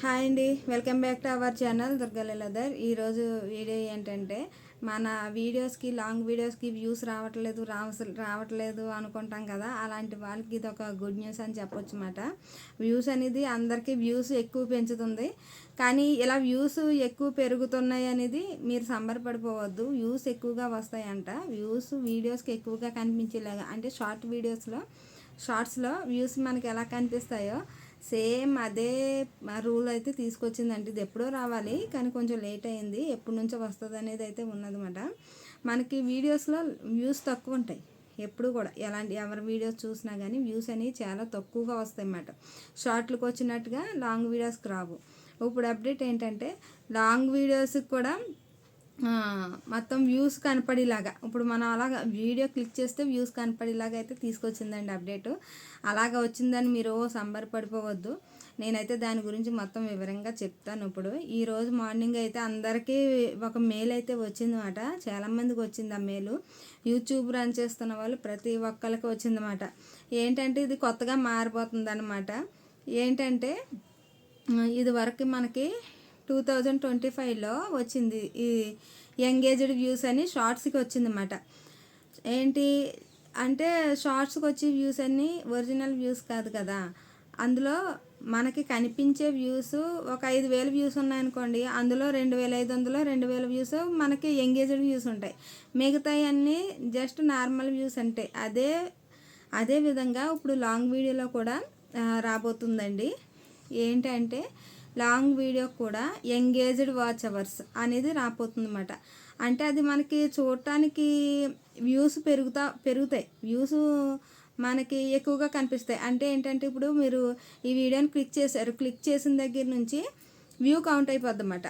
Hi అండి, welcome back to our channel Durga Leeladhar. ఈరోజు video ఏంటంటే మన వీడియోస్కి లాంగ్ వీడియోస్కి వ్యూస్ రావట్లేదు అనుకుంటాం కదా. అలాంటి వాళ్ళకి ఇది ఒక గుడ్ న్యూస్ అని చెప్పొచ్చు అన్నమాట. వ్యూస్ అనేది అందరికీ వ్యూస్ ఎక్కువ పెంచుతుంది, కానీ ఇలా వ్యూస్ ఎక్కువ పెరుగుతున్నాయి అనేది మీరు సంబరపడిపోవద్దు. వ్యూస్ ఎక్కువగా వస్తాయంట. వ్యూస్ వీడియోస్కి ఎక్కువగా కనిపించేలాగా, అంటే షార్ట్స్లో వ్యూస్ మనకి ఎలా కనిపిస్తాయో సేమ్ అదే రూల్ అయితే తీసుకొచ్చిందంటే ఇది ఎప్పుడో రావాలి, కానీ కొంచెం లేట్ అయింది. ఎప్పటి నుంచో వస్తుంది అనేది అయితే ఉన్నదన్నమాట. మనకి వీడియోస్లో వ్యూస్ తక్కువ ఉంటాయి ఎప్పుడు కూడా. ఎవరి వీడియోస్ చూసినా కానీ వ్యూస్ అనేవి చాలా తక్కువగా వస్తాయి అన్నమాట. షార్ట్లకు వచ్చినట్టుగా లాంగ్ వీడియోస్కి రావు. ఇప్పుడు అప్డేట్ ఏంటంటే లాంగ్ వీడియోస్కి కూడా మొత్తం వ్యూస్ కనపడేలాగా, ఇప్పుడు మనం అలాగా వీడియో క్లిక్ చేస్తే వ్యూస్ కనపడేలాగా అయితే తీసుకొచ్చిందండి అప్డేటు. అలాగా వచ్చిందని మీరు సంబరపడిపోవద్దు. నేనైతే దాని గురించి మొత్తం వివరంగా చెప్తాను. ఇప్పుడు ఈరోజు మార్నింగ్ అయితే అందరికీ ఒక మెయిల్ అయితే వచ్చిందన్నమాట. చాలామందికి వచ్చింది ఆ మెయిల్. యూట్యూబ్ రన్ చేస్తున్న వాళ్ళు ప్రతి ఒక్కరికి వచ్చిందన్నమాట. ఏంటంటే ఇది కొత్తగా మారిపోతుంది అన్నమాట. ఏంటంటే ఇది వరకు మనకి 2025లో వచ్చింది ఈ ఎంగేజ్డ్ వ్యూస్ అని షార్ట్స్కి వచ్చిందన్నమాట. ఏంటి అంటే షార్ట్స్కి వచ్చే వ్యూస్ అన్నీ ఒరిజినల్ వ్యూస్ కాదు కదా. అందులో మనకి కనిపించే వ్యూస్ ఒక 5,000 వ్యూస్ ఉన్నాయనుకోండి, అందులో 2,500 2,000 వ్యూస్ మనకి ఎంగేజ్డ్ వ్యూస్ ఉంటాయి. మిగతాయి అన్నీ జస్ట్ నార్మల్ వ్యూస్ ఉంటాయి. అదే విధంగా ఇప్పుడు లాంగ్ వీడియోలో కూడా రాబోతుందండి. ఏంటంటే లాంగ్ వీడియో కూడా ఎంగేజ్డ్ వాచ్ అవర్స్ అనేది రాబోతుందన్నమాట. అంటే అది మనకి చూడటానికి వ్యూస్ పెరుగుతాయి. వ్యూస్ మనకి ఎక్కువగా కనిపిస్తాయి. అంటే ఏంటంటే ఇప్పుడు మీరు ఈ వీడియోని క్లిక్ చేసిన దగ్గర నుంచి వ్యూ కౌంట్ అయిపోద్ది అన్నమాట.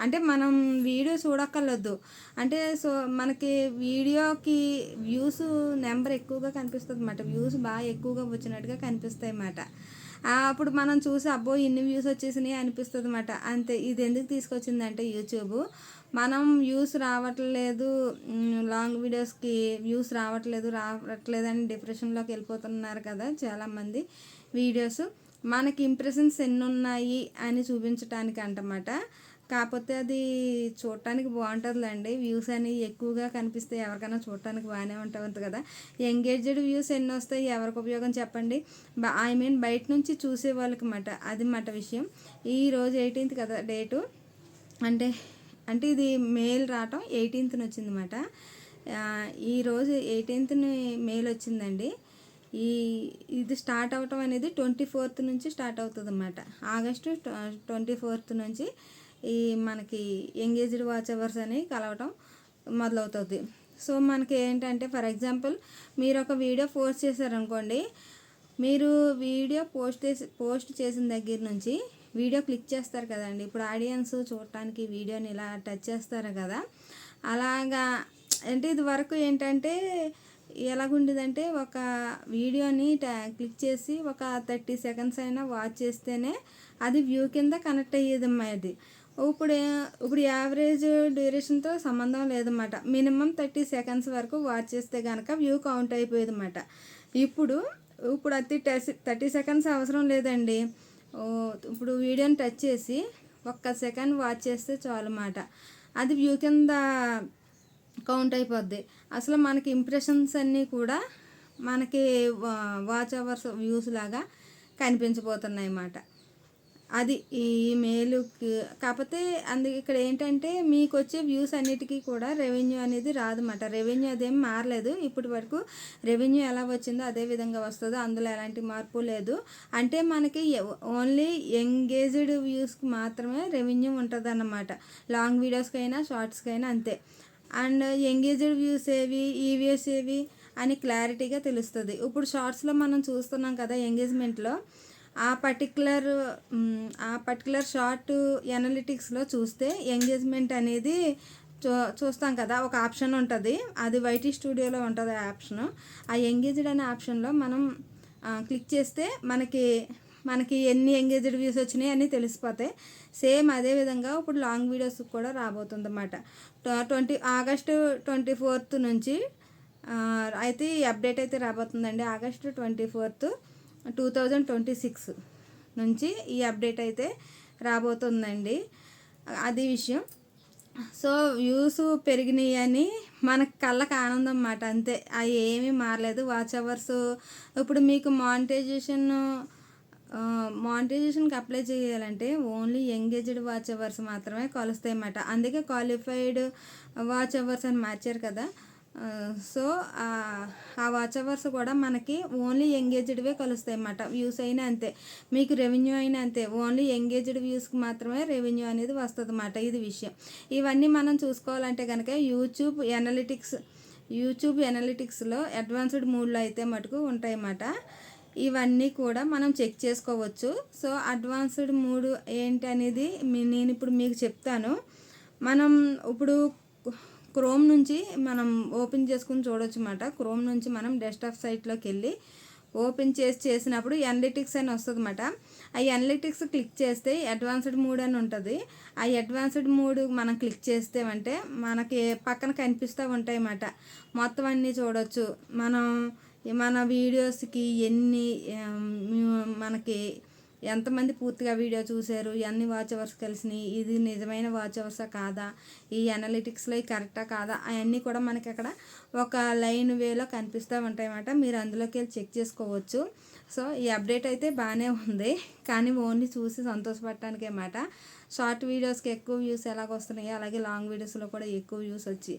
అంటే మనం వీడియో చూడక్కర్లేదు. అంటే మనకి వీడియోకి వ్యూస్ నెంబర్ ఎక్కువగా కనిపిస్తుంది అన్నమాట. వ్యూస్ బాగా ఎక్కువగా వచ్చినట్టుగా కనిపిస్తాయి అన్నమాట. అప్పుడు మనం చూసి అబ్బో ఇన్ని వ్యూస్ వచ్చేసినాయి అనిపిస్తుంది అన్నమాట. అంతే. ఇది ఎందుకు తీసుకొచ్చిందంటే యూట్యూబ్ మనం వ్యూస్ రావట్లేదు, లాంగ్ వీడియోస్కి వ్యూస్ రావట్లేదు అని డిప్రెషన్లోకి వెళ్ళిపోతున్నారు కదా చాలామంది. వీడియోస్ మనకి ఇంప్రెషన్స్ ఎన్ని ఉన్నాయి అని చూపించడానికి అంటమాట. కాకపోతే అది చూడటానికి బాగుంటుందిలేండి. వ్యూస్ అని ఎక్కువగా కనిపిస్తే ఎవరికైనా చూడటానికి బాగానే ఉంటుంది కదా. ఎంగేజ్డ్ వ్యూస్ ఎన్ని వస్తాయి, ఎవరికి ఉపయోగం చెప్పండి. బయట నుంచి చూసే వాళ్ళకి మాట. అది మాట విషయం. ఈరోజు 18th కదా డేటు. అంటే ఇది మెయిల్ రావటం 18th వచ్చిందన్నమాట. ఈరోజు 18th మెయిల్ వచ్చిందండి. ఇది స్టార్ట్ అవటం అనేది 24th నుంచి స్టార్ట్ అవుతుంది అన్నమాట. ఆగస్టు 24th నుంచి ఈ మనకి ఎంగేజ్డ్ వాచ్ అవర్స్ అని కలవటం మొదలవుతుంది. సో మనకి ఏంటంటే ఫర్ ఎగ్జాంపుల్ మీరు ఒక వీడియో పోస్ట్ చేశారనుకోండి, మీరు వీడియో పోస్ట్ చేసిన దగ్గర నుంచి వీడియో క్లిక్ చేస్తారు కదండి. ఇప్పుడు ఆడియన్స్ చూడటానికి వీడియోని ఇలా టచ్ చేస్తారు కదా. అలాగా అంటే ఇది వరకు ఏంటంటే ఎలాగుండేదంటే ఒక వీడియోని క్లిక్ చేసి ఒక 30 seconds అయినా వాచ్ చేస్తేనే అది వ్యూ కింద కనెక్ట్ అయ్యేదమ్మా. అది ఇప్పుడు యావరేజ్ డ్యూరేషన్తో సంబంధం లేదన్నమాట. మినిమం 30 seconds వరకు వాచ్ చేస్తే కనుక వ్యూ కౌంట్ అయిపోయేది అన్నమాట. ఇప్పుడు అది 30 seconds అవసరం లేదండి. ఇప్పుడు వీడియోని టచ్ చేసి 1 second వాచ్ చేస్తే చాలు అన్నమాట. అది వ్యూ కింద కౌంట్ అయిపోద్ది. అసలు మనకి ఇంప్రెషన్స్ అన్నీ కూడా మనకి వాచ్ అవర్స్ వ్యూస్ లాగా కనిపించబోతున్నాయి అన్నమాట. అది ఈ మెయిల్కి. కాకపోతే ఇక్కడ ఏంటంటే మీకు వచ్చే వ్యూస్ అన్నిటికీ కూడా రెవెన్యూ అనేది రాదన్నమాట. రెవెన్యూ అదేం మారలేదు. ఇప్పటి వరకు రెవెన్యూ ఎలా వచ్చిందో అదే విధంగా వస్తుందో, అందులో ఎలాంటి మార్పు లేదు. అంటే మనకి ఓన్లీ ఎంగేజ్డ్ వ్యూస్కి మాత్రమే రెవెన్యూ ఉంటుంది అన్నమాట. లాంగ్ వీడియోస్కైనా షార్ట్స్కైనా అంతే. అండ్ ఎంగేజ్డ్ వ్యూస్ ఏవి, ఈ వ్యూస్ ఏవి అని క్లారిటీగా తెలుస్తుంది. ఇప్పుడు షార్ట్స్లో మనం చూస్తున్నాం కదా, ఎంగేజ్మెంట్లో ఆ పర్టికులర్ షార్ట్ ఎనాలిటిక్స్లో చూస్తే ఎంగేజ్మెంట్ అనేది చూస్తాం కదా. ఒక ఆప్షన్ ఉంటుంది, అది వైటీ స్టూడియోలో ఉంటుంది ఆ ఆప్షను. ఆ ఎంగేజ్డ్ అనే ఆప్షన్లో మనం క్లిక్ చేస్తే మనకి ఎన్ని ఎంగేజ్డ్ వ్యూస్ వచ్చినాయి అని తెలిసిపోతాయి. సేమ్ అదే విధంగా ఇప్పుడు లాంగ్ వీడియోస్ కూడా రాబోతుంది అన్నమాట. ఆగస్టు 24th నుంచి అయితే ఈ అప్డేట్ అయితే రాబోతుందండి. ఆగస్టు 24th 2026 నుంచి ఈ అప్డేట్ అయితే రాబోతుందండి. అది విషయం. సో వ్యూస్ పెరిగినాయి అని మనకు కళ్ళకి ఆనందం అన్నమాట, అంతే. అవి ఏమీ మారలేదు. వాచ్ అవర్స్ ఇప్పుడు మీకు మానిటైజేషన్కి అప్లై చేయాలంటే ఓన్లీ ఎంగేజ్డ్ వాచ్ అవర్స్ మాత్రమే కలుస్తాయి అన్నమాట. అందుకే క్వాలిఫైడ్ వాచ్ అవర్స్ అని మార్చారు కదా. సో ఆ వాచ్ అవర్స్ కూడా మనకి ఓన్లీ ఎంగేజ్డ్వే కలుస్తాయి అన్నమాట. వ్యూస్ అయినా అంతే, మీకు రెవెన్యూ అయినా అంతే. ఓన్లీ ఎంగేజ్డ్ వ్యూస్కి మాత్రమే రెవెన్యూ అనేది వస్తుంది అన్నమాట. ఇది విషయం. ఇవన్నీ మనం చూసుకోవాలంటే కనుక యూట్యూబ్ ఎనాలిటిక్స్లో అడ్వాన్స్డ్ మోడ్లో అయితే మటుకు ఉంటాయన్నమాట. ఇవన్నీ కూడా మనం చెక్ చేసుకోవచ్చు. సో అడ్వాన్స్డ్ మోడ్ ఏంటి అనేది నేను ఇప్పుడు మీకు చెప్తాను. మనం ఇప్పుడు క్రోమ్ నుంచి మనం ఓపెన్ చేసుకుని చూడొచ్చు అన్నమాట. క్రోమ్ నుంచి మనం డెస్క్టాప్ సైట్లోకి వెళ్ళి ఓపెన్ చేసినప్పుడు ఎనలిటిక్స్ అని వస్తుంది అన్నమాట. ఆ ఎనలిటిక్స్ క్లిక్ చేస్తే అడ్వాన్స్డ్ మోడ్ అని ఉంటుంది. ఆ అడ్వాన్స్డ్ మోడ్ మనం క్లిక్ చేస్తే అంటే మనకి పక్కన కనిపిస్తూ ఉంటాయి అన్నమాట. మొత్తం అన్నీ చూడొచ్చు. మన వీడియోస్కి మనకి ఎంతమంది పూర్తిగా వీడియో చూశారు, ఎన్ని వాచ్ అవర్స్ కలిసినాయి, ఇది నిజమైన వాచ్ అవర్సా కాదా, ఈ అనలిటిక్స్లో కరెక్టా కాదా, అవన్నీ కూడా మనకి అక్కడ ఒక లైన్ వేలో కనిపిస్తూ ఉంటాయి అన్నమాట. మీరు అందులోకి వెళ్ళి చెక్ చేసుకోవచ్చు. సో ఈ అప్డేట్ అయితే బాగానే ఉంది, కానీ ఓన్లీ చూసి సంతోషపడటానికే అన్నమాట. షార్ట్ వీడియోస్కి ఎక్కువ వ్యూస్ ఎలాగ వస్తున్నాయో అలాగే లాంగ్ వీడియోస్లో కూడా ఎక్కువ వ్యూస్ వచ్చి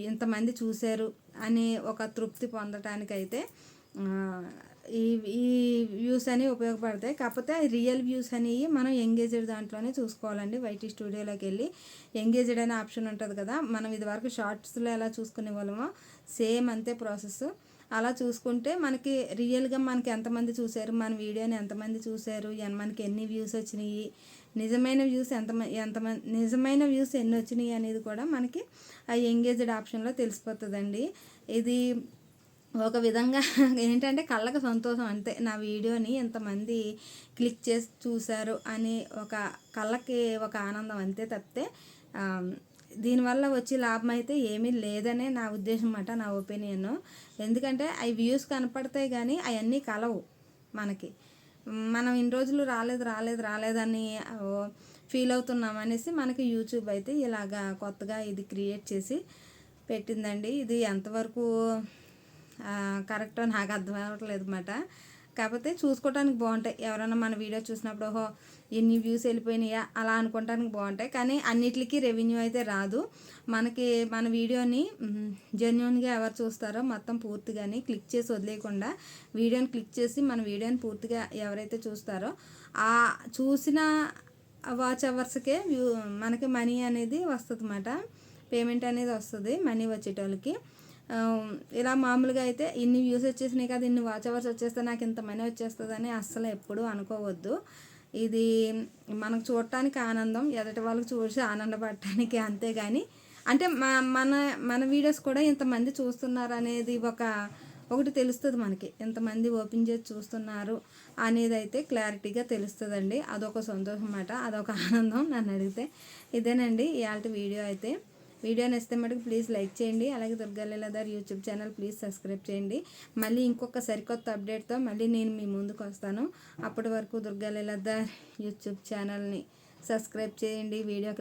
ఇంతమంది చూశారు అని ఒక తృప్తి పొందటానికైతే ఈ వ్యూస్ అనేవి ఉపయోగపడతాయి. కాకపోతే రియల్ వ్యూస్ అనేవి మనం ఎంగేజ్డ్ దాంట్లోనే చూసుకోవాలండి. వైటీ స్టూడియోలోకి వెళ్ళి ఎంగేజ్డ్ అనే ఆప్షన్ ఉంటుంది కదా, మనం ఇదివరకు షార్ట్స్లో ఎలా చూసుకునే వాళ్ళమో సేమ్ అంతే ప్రాసెస్. అలా చూసుకుంటే మనకి రియల్గా మనకి ఎంతమంది చూశారు, మన వీడియోని ఎంతమంది చూశారు, మనకి ఎన్ని వ్యూస్ వచ్చినాయి, నిజమైన వ్యూస్ ఎన్ని వచ్చినాయి అనేది కూడా మనకి ఆ ఎంగేజ్డ్ ఆప్షన్లో తెలిసిపోతుందండి. ఇది ఒక విధంగా ఏంటంటే కళ్ళకు సంతోషం అంతే. నా వీడియోని ఎంతమంది క్లిక్ చేసి చూశారు అని ఒక కళ్ళకి ఒక ఆనందం అంతే తప్పితే దీనివల్ల వచ్చే లాభం అయితే ఏమీ లేదనే నా ఉద్దేశం అన్నమాట, నా ఒపీనియన్. ఎందుకంటే అవి వ్యూస్ కనపడతాయి కానీ అవన్నీ కలవు మనకి. మనం ఇన్ని రోజులు రాలేదని ఫీల్ అవుతున్నాం అనేసి మనకి యూట్యూబ్ అయితే ఇలాగా కొత్తగా ఇది క్రియేట్ చేసి పెట్టిందండి. ఇది ఎంతవరకు కరెక్టో నాకు అర్థం అవ్వట్లేదు అన్నమాట. కాకపోతే చూసుకోవడానికి బాగుంటాయి. ఎవరైనా మన వీడియో చూసినప్పుడు ఓహో ఎన్ని వ్యూస్ వెళ్ళిపోయినాయా అలా అనుకోవటానికి బాగుంటాయి. కానీ అన్నిటికీ రెవెన్యూ అయితే రాదు. మనకి మన వీడియోని జెన్యూన్గా ఎవరు చూస్తారో మొత్తం పూర్తిగాని క్లిక్ చేసి వదిలేయకుండా వీడియోని క్లిక్ చేసి మన వీడియోని పూర్తిగా ఎవరైతే చూస్తారో ఆ చూసిన వాచ్ అవర్స్కే మనకి మనీ అనేది వస్తుంది అన్నమాట. పేమెంట్ అనేది వస్తుంది మనీ వచ్చేటోళ్ళకి. ఇలా మామూలుగా అయితే ఇన్ని వ్యూస్ వచ్చేసినాయి కదా, ఇన్ని వాచ్ అవర్స్ వచ్చేస్తే నాకు ఇంత మనీ వచ్చేస్తుందని అస్సలు ఎప్పుడూ అనుకోవద్దు. ఇది మనకు చూడటానికి ఆనందం, ఎదుటి వాళ్ళకి చూసి ఆనందపడటానికి, అంతేగాని అంటే మన వీడియోస్ కూడా ఇంతమంది చూస్తున్నారు అనేది ఒకటి తెలుస్తుంది మనకి. ఎంతమంది ఓపెన్ చేసి చూస్తున్నారు అనేది అయితే క్లారిటీగా తెలుస్తుందండి. అదొక సంతోషం అన్నమాట, అదొక ఆనందం నన్ను అడిగితే. ఇదేనండి ఇవాళ వీడియో అయితే. వీడియో నచ్చితే మటుకు ప్లీజ్ లైక్ చేయండి. అలాగే Durga Leeladhar YouTube channel please subscribe చేయండి. మళ్ళీ ఇంకొక సరికొత్త అప్డేట్తో మళ్ళీ నేను మీ ముందుకు వస్తాను. అప్పటి వరకు దుర్గా లీలాధర్ యూట్యూబ్ ఛానల్ని సబ్స్క్రైబ్ చేయండి. వీడియోకి